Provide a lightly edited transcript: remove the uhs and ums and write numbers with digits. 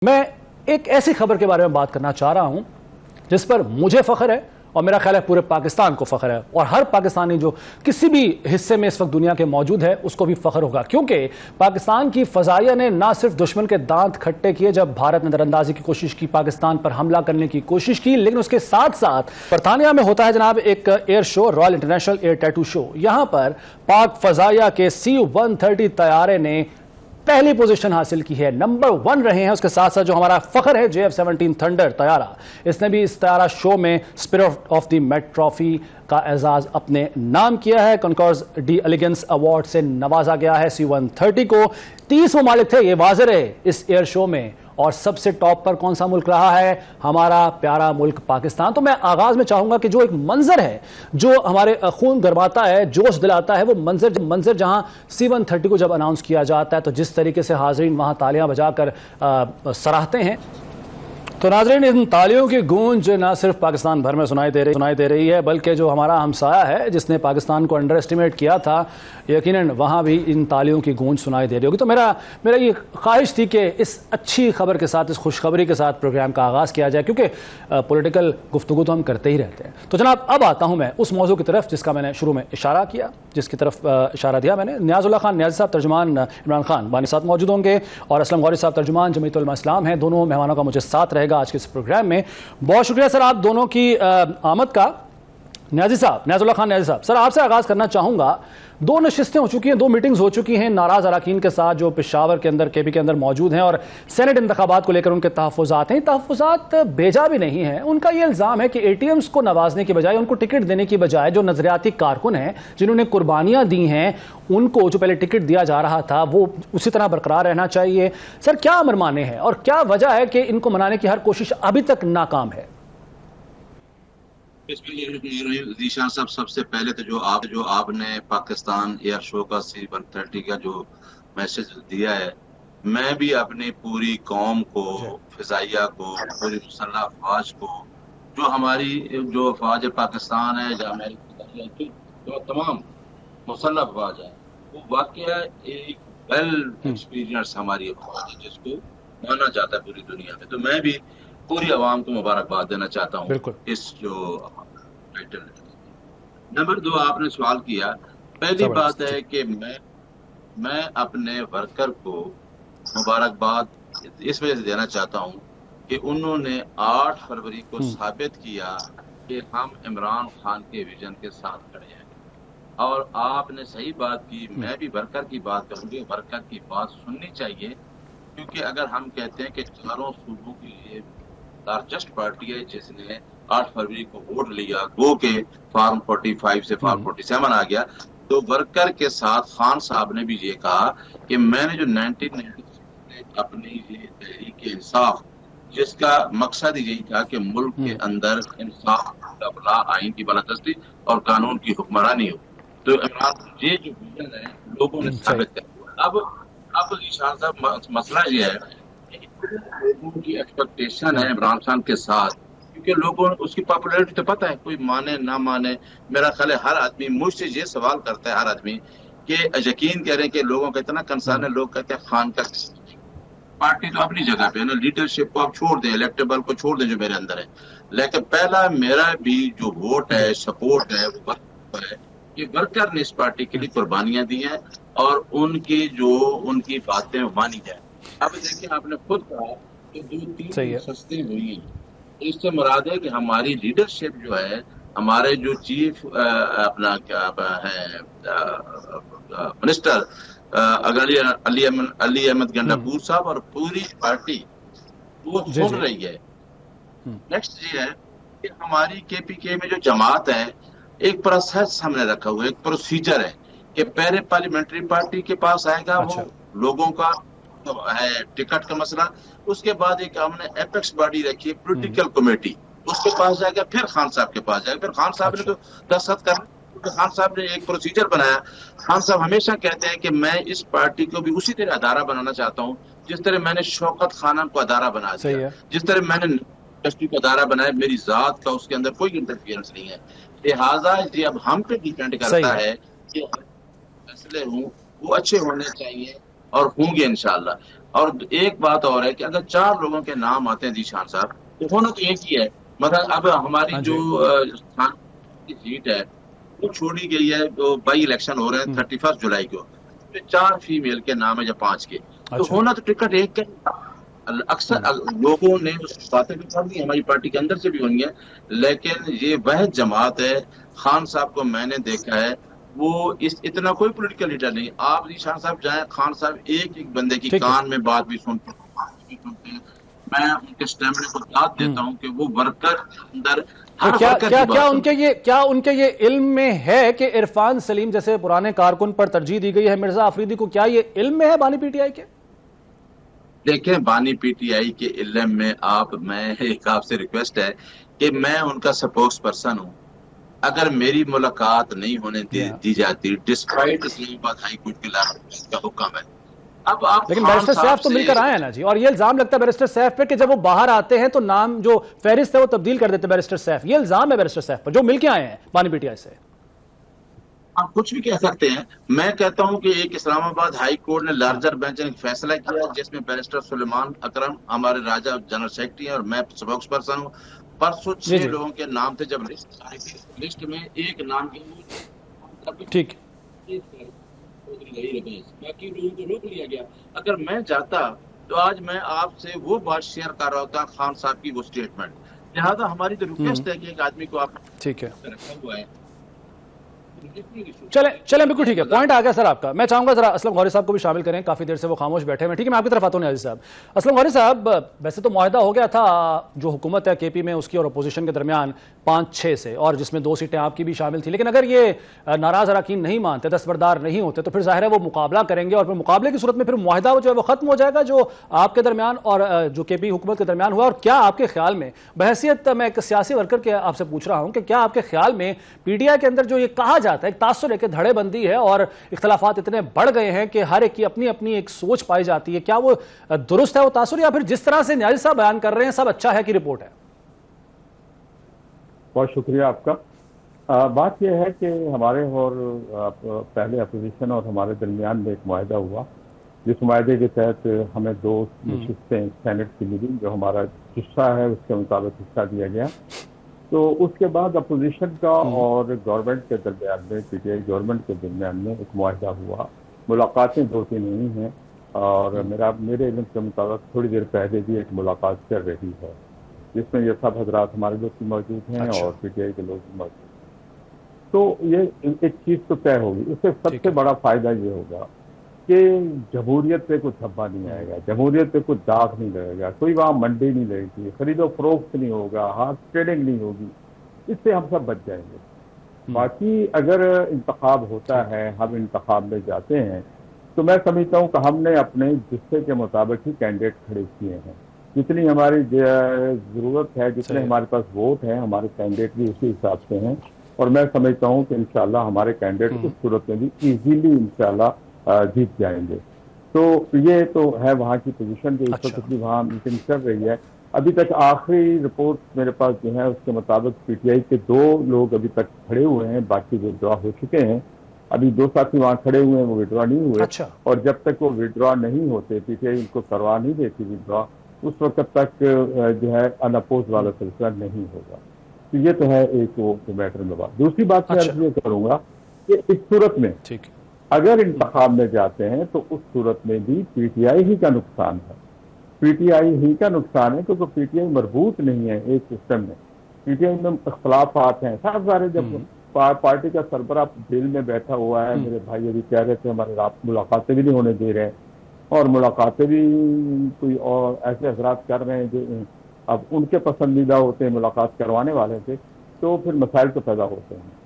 میں ایک ایسی خبر کے بارے میں بات کرنا چاہ رہا ہوں جس پر مجھے فخر ہے اور میرا خیال ہے پورے پاکستان کو فخر ہے، اور ہر پاکستانی جو کسی بھی حصے میں اس وقت دنیا کے موجود ہے اس کو بھی فخر ہوگا، کیونکہ پاکستان کی فضائیہ نے نہ صرف دشمن کے دانت کھٹے کیے جب بھارت نے دراندازی کی کوشش کی، پاکستان پر حملہ کرنے کی کوشش کی، لیکن اس کے ساتھ ساتھ برطانیہ میں ہوتا ہے جناب ایک ایئر شو، رائل انٹرنیشنل ایئر ٹیٹو شو۔ یہاں پر پاک فضائیہ کے C-130 طیارے نے پہلی پوزیشن حاصل کی ہے، نمبر 1 رہے ہیں۔ اس کے ساتھ ساتھ جو ہمارا فخر ہے JF-17 تھنڈر طیارہ، اس نے بھی اس طیارہ شو میں spirit of the meet trophy کا اعزاز اپنے نام کیا ہے، کنکورز ڈی ایلیگنس ایوارڈ سے نوازا گیا ہے C-130 کو۔ 30 ممالک تھے، یہ واضح رہے اس ایئر شو میں، اور سب سے ٹاپ پر کون سا ملک رہا ہے؟ ہمارا پیارا ملک پاکستان۔ تو میں آغاز میں چاہوں گا کہ جو ایک منظر ہے جو ہمارے خون گرماتا ہے، جوش دلاتا ہے، وہ منظر جہاں C-130 کو جب اناؤنس کیا جاتا ہے تو جس طریقے سے حاضرین وہاں تالیاں بجا کر سراہتے ہیں، تو ناظرین ان تالیوں کی گونج نہ صرف پاکستان بھر میں سنائی دے رہی ہے، بلکہ جو ہمارا ہمسایہ ہے جس نے پاکستان کو انڈر اسٹیمیٹ کیا تھا، یقیناً وہاں بھی ان تالیوں کی گونج سنائی دے رہی ہوگی۔ تو میرا یہ خواہش تھی کہ اس اچھی خبر کے ساتھ، اس خوشخبری کے ساتھ پروگرام کا آغاز کیا جائے، کیونکہ پولیٹیکل گفتگو تو ہم کرتے ہی رہتے ہیں۔ تو جناب اب آتا ہوں میں اس موضوع کی طرف جس کا میں نے شروع میں اشارہ کیا، جس کی طرف اشارہ دیا میں نے۔ نیاز اللہ خان نیازی صاحب ترجمان عمران خان بانی ساتھ موجود ہوں گے، اور اسلم غوری صاحب ترجمان جمعیت علماء اسلام ہیں۔ دونوں مہمانوں کا مجھے ساتھ رہے گا آج کے اس پروگرام میں۔ بہت شکریہ سر آپ دونوں کی آمد کا۔ نیاز اللہ خان نیازی صاحب، سر آپ سے آغاز کرنا چاہوں گا۔ 2 نشستیں ہو چکی ہیں، 2 میٹنگز ہو چکی ہیں ناراض اراکین کے ساتھ جو پشاور کے اندر KP کے اندر موجود ہیں، اور سینٹ انتخابات کو لے کر ان کے تحفظات ہیں۔ تحفظات بھیجا بھی نہیں ہیں۔ ان کا یہ الزام ہے کہ ATMs کو نوازنے کی بجائے، ان کو ٹکٹ دینے کی بجائے، جو نظریاتی کارکن ہیں جنہوں نے قربانیاں دی ہیں، ان کو جو پہلے ٹکٹ دیا جا رہا تھا وہ اسی طرح برقرار رہنا چاہیے۔ سر کیا امر مانے ہیں اور کیا وجہ ہے کہ ان کو منانے کی ہر کوشش ابھی تک ناکام ہے؟ ذیشان صاحب، سب سے پہلے تو جو آپ نے پاکستان ایئر شو کا C-130 کا جو میسج دیا ہے، میں بھی اپنی پوری قوم کو، فضائیہ کو، پوری مسلح افواج کو، جو افواج پاکستان ہے، جو ہماری فضائیہ کی جو تمام مسلح افواج ہے، وہ واقعہ ایک ویل ایکسپیرینس ہماری افواج ہے جس کو مانا جاتا ہے پوری دنیا میں۔ تو میں بھی پوری عوام کو مبارکباد دینا چاہتا ہوں اس جو ٹائٹل۔ نمبر 2، آپ نے سوال کیا، پہلی بات ہے کہ میں اپنے ورکر کو مبارکباد اس وجہ سے دینا چاہتا ہوں کہ انہوں نے 8 فروری کو ثابت کیا کہ ہم عمران خان کے ویژن کے ساتھ کھڑے ہیں، اور آپ نے صحیح بات کی۔ میں بھی ورکر کی بات کروں گی، ورکر کی بات سننی چاہیے، کیونکہ اگر ہم کہتے ہیں کہ چاروں صوبوں کے لیے لارجسٹ پارٹی ہے جس نے 8 فروری کو ووٹ لیا، گو کہ فارم 45 سے فارم 47 آ گیا، تو ورکر کے ساتھ خان صاحب نے بھی یہ کہا کہ میں نے جو 1996 اپنی یہ تحریک انصاف، جس کا مقصد یہی تھا کہ ملک کے اندر انصاف کا آئین کی بالادستی اور قانون کی حکمرانی ہو، تو عمران یہ جو ویژن ہے لوگوں نے ثابت کر دیا۔ اب ذیشان صاحب، مسئلہ یہ ہے لوگوں کی ایکسپیکٹیشن ہے عمران خان کے ساتھ، کیونکہ لوگوں اس کی پاپولیرٹی تو پتہ ہے، کوئی مانے نہ مانے۔ میرا خیال ہے ہر آدمی مجھ سے یہ سوال کرتا ہے، ہر آدمی کہ یقین کہہ رہے ہیں کہ لوگوں کا اتنا کنسرن ہے، لوگ کہتے ہیں خان کا پارٹی تو اپنی جگہ پہ ہے نا، لیڈرشپ کو آپ چھوڑ دیں، الیکٹیبل کو چھوڑ دیں جو میرے اندر ہے، لیکن پہلا میرا بھی جو ووٹ ہے، سپورٹ ہے، وہ ہے کہ ورکر نے اس پارٹی کے لیے قربانیاں دی ہیں اور ان کی باتیں مانی جائیں۔ اب دیکھیں، آپ نے خود کہا کہ 2-3 سستے ہوئی ہیں، اس سے مراد ہے کہ ہماری لیڈرشپ جو ہے، ہمارے جو چیف اپنا کیا ہے منسٹر علی احمد گنڈاپور صاحب اور پوری پارٹی وہ سن رہی ہے۔ نیکسٹ یہ ہے کہ ہماری KPK میں جو جماعت ہے، ایک پروسیس ہم نے رکھا ہوا ہے، ایک پروسیجر ہے کہ پہلے پارلیمنٹری پارٹی کے پاس آئے گا وہ لوگوں کا ہے ٹکٹ کا مسئلہ، اس کے بعد ایک ہم نے ایپیکس باڈی رکھی ہے پولیٹیکل کمیٹی، اس کے پاس جائے گا، پھر خان صاحب کے پاس جائے گا، پھر خان صاحب نے تو دستخط کرنا، خان صاحب نے ایک پروسیجر بنایا۔ خان صاحب ہمیشہ کہتے ہیں کہ میں اس پارٹی کو بھی اسی طرح ادارہ بنانا چاہتا ہوں جس طرح میں نے شوکت خانم کو ادارہ بنا دیا، جس طرح میں نے انڈسٹری کو ادارہ بنایا، میری ذات کا اس کے اندر کوئی انٹرفیئرنس نہیں ہے۔ لہٰذا یہ اب ہم پہ ڈیپینڈ کرتا ہے کہ فیصلے ہوں وہ اچھے ہونے چاہیے اور ہوں گے انشاءاللہ۔ اور ایک بات اور ہے کہ اگر 4 لوگوں کے نام آتے ہیں ذیشان صاحب تو ہونا تو ایک ہی ہے. مطلب اب ہماری جو کی سیٹ ہے وہ چھوڑی گئی ہے، بائی الیکشن ہو رہے ہیں 31 جولائی کو، 4 فیمیل کے نام ہے یا 5 کے، تو ہونا تو ٹکٹ ایک کا. اکثر لوگوں نے اس باتیں بھی پڑھ دی ہماری پارٹی کے اندر سے بھی ہوئی ہیں، لیکن یہ وہ جماعت ہے. خان صاحب کو میں نے دیکھا ہے، وہ اتنا کوئی پولیٹیکل لیڈر نہیں. آپ ذیشان صاحب جائیں، خان صاحب ایک بندے کی کان میں بات بھی سنتے ہیں. میں ان کے اسٹیمنے کو یاد دیتا ہوں کہ وہ ورکر اندر کیا ان کے یہ علم میں ہے کہ عرفان سلیم جیسے پرانے کارکن پر ترجیح دی گئی ہے مرزا آفریدی کو؟ کیا یہ علم میں ہے بانی پی ٹی آئی کے؟ دیکھیں، بانی پی ٹی آئی کے علم میں میں ایک آپ سے ریکویسٹ ہے کہ میں ان کا سپوکس پرسن ہوں. اگر میری ملاقات نہیں ہونے دی جاتی ڈسپائٹ اسلام آباد ہائی کورٹ کے کا حکم ہے. اب آپ لیکن بیرسٹر سیف تو مل کر آئے ہیں نا جی، اور یہ الزام لگتا ہے بیرسٹر سیف پہ کہ جب وہ باہر آتے ہیں تو نام جو فہرست ہے وہ تبدیل کر دیتے بیرسٹر سیف. یہ الزام ہے بیرسٹر سیف پر جو مل کے آئے ہیں بانی پی ٹی آئی سے. آپ کچھ بھی کہہ سکتے ہیں. میں کہتا ہوں کہ ایک اسلام آباد ہائی کورٹ نے لارجر بینچ نے فیصلہ کیا جس میں بیرسٹر سلیمان اکرم ہمارے راجہ جنرل سیکرٹری ہیں اور میں سپوکس پرسن ہوں. پرسوں 6 لوگوں کے نام تھے، جب لسٹ میں ایک نام کی ٹھیک باقی لوگوں کو روک لیا گیا. اگر میں چاہتا تو آج میں آپ سے وہ بات شیئر کر رہا ہوتا خان صاحب کی وہ اسٹیٹمنٹ. لہٰذا ہماری تو ریکویسٹ ہے کہ ایک آدمی کو آپ ٹھیک ہے رکھا ہوا ہے. چلیں بالکل ٹھیک ہے، پوائنٹ آ گیا سر آپ کا. میں چاہوں گا ذرا اسلم غوری صاحب کو بھی شامل کریں، کافی دیر سے وہ خاموش بیٹھے ہیں. ٹھیک ہے، میں آپ کی طرف آتا ہوں نیازی صاحب. اسلم غوری صاحب، ویسے تو معاہدہ ہو گیا تھا جو حکومت ہے کے پی میں اس کی اور اپوزیشن کے درمیان 5-6 سے، اور جس میں 2 سیٹیں آپ کی بھی شامل تھی. لیکن اگر یہ ناراض اراکین نہیں مانتے، دستبردار نہیں ہوتے، تو پھر ظاہر ہے وہ مقابلہ کریں گے، اور پھر مقابلے کی صورت میں پھر معاہدہ جو ہے وہ ختم ہو جائے گا جو آپ کے درمیان اور جو کے پی حکومت کے درمیان ہوا. اور کیا آپ کے خیال میں، بحیثیت میں ایک سیاسی ورکر کے آپ سے پوچھ رہا ہوں، کہ کیا آپ کے خیال میں پی ٹی آئی کے اندر جو یہ کہا جاتا ہے ایک تاثر ہے کہ دھڑے بندی ہے اور اختلافات اتنے بڑھ گئے ہیں کہ ہر ایک کی اپنی اپنی ایک سوچ پائی جاتی ہے، کیا وہ درست ہے وہ تاثر، یا پھر جس طرح سے نیازی صاحب بیان کر رہے ہیں سب اچھا ہے کی رپورٹ ہے؟ بہت شکریہ آپ کا. بات یہ ہے کہ ہمارے اور پہلے اپوزیشن اور ہمارے درمیان میں ایک معاہدہ ہوا، جس معاہدے کے تحت ہمیں 2 نشستیں سینٹ کی ملی، جو ہمارا حصہ ہے اس کے مطابق حصہ دیا گیا. تو اس کے بعد اپوزیشن کا اور گورنمنٹ کے درمیان میں، پی ٹی آئی گورنمنٹ کے درمیان میں ایک معاہدہ ہوا. ملاقاتیں 2-3 ہوئی ہیں، اور میرے علم کے مطابق تھوڑی دیر پہلے بھی ایک ملاقات چل رہی ہے، جس میں یہ سب حضرات ہمارے لوگ بھی موجود ہیں اور پی ٹی آئی کے لوگ بھی موجود ہیں. تو یہ ایک چیز تو طے ہوگی. اس سے سب سے بڑا فائدہ یہ ہوگا کہ جمہوریت پہ کوئی دھبا نہیں آئے گا، جمہوریت پہ کوئی داغ نہیں لگے گا، کوئی وہاں منڈی نہیں لگے گی، خرید و فروخت نہیں ہوگا، ہارڈ ٹریڈنگ نہیں ہوگی. اس سے ہم سب بچ جائیں گے. باقی اگر انتخاب ہوتا ہے، ہم انتخاب میں جاتے ہیں، تو میں سمجھتا ہوں کہ ہم نے اپنے جسے کے مطابق ہی کینڈیڈیٹ کھڑے کیے ہیں. جتنی ہماری ضرورت ہے، جتنے ہمارے پاس ووٹ ہیں، ہمارے کینڈیڈیٹ بھی اسی حساب سے ہیں. اور میں سمجھتا ہوں کہ انشاءاللہ ہمارے کینڈیڈیٹ اس صورت میں بھی ایزیلی انشاءاللہ جیت جائیں گے. تو یہ تو ہے وہاں کی پوزیشن، جو اس وقت بھی وہاں میٹنگ چل رہی ہے. ابھی تک آخری رپورٹ میرے پاس جو ہے اس کے مطابق پی ٹی آئی کے 2 لوگ ابھی تک کھڑے ہوئے ہیں، باقی ودرا ہو چکے ہیں. ابھی 2 ساتھی وہاں کھڑے ہوئے ہیں، وہ ودرا نہیں ہوئے. اور جب تک وہ ودرا نہیں ہوتے، پی ٹی آئی ان کو کروا نہیں دیتی ودرا، اس وقت تک جو ہے ان اپوز والا سلسلہ نہیں ہوگا. تو یہ تو ہے ایک وہ میٹر میں بات. دوسری بات میں یہ کروں گا کہ اس صورت میں اگر انتخاب میں جاتے ہیں تو اس صورت میں بھی پی ٹی آئی ہی کا نقصان ہے. پی ٹی آئی ہی کا نقصان ہے، کیونکہ پی ٹی آئی مربوط نہیں ہے ایک سسٹم میں. پی ٹی آئی میں اختلافات ہیں سارے. جب پارٹی کا سربراہ جیل میں بیٹھا ہوا ہے، میرے بھائی ابھی کہہ رہے تھے ہمارے ملاقاتیں بھی نہیں ہونے دے رہے ہیں، اور ملاقاتیں بھی کوئی اور ایسے حضرات کر رہے ہیں جو اب ان کے پسندیدہ ہوتے ہیں، ملاقات کروانے والے تھے، تو پھر مسائل تو پیدا ہوتے ہیں.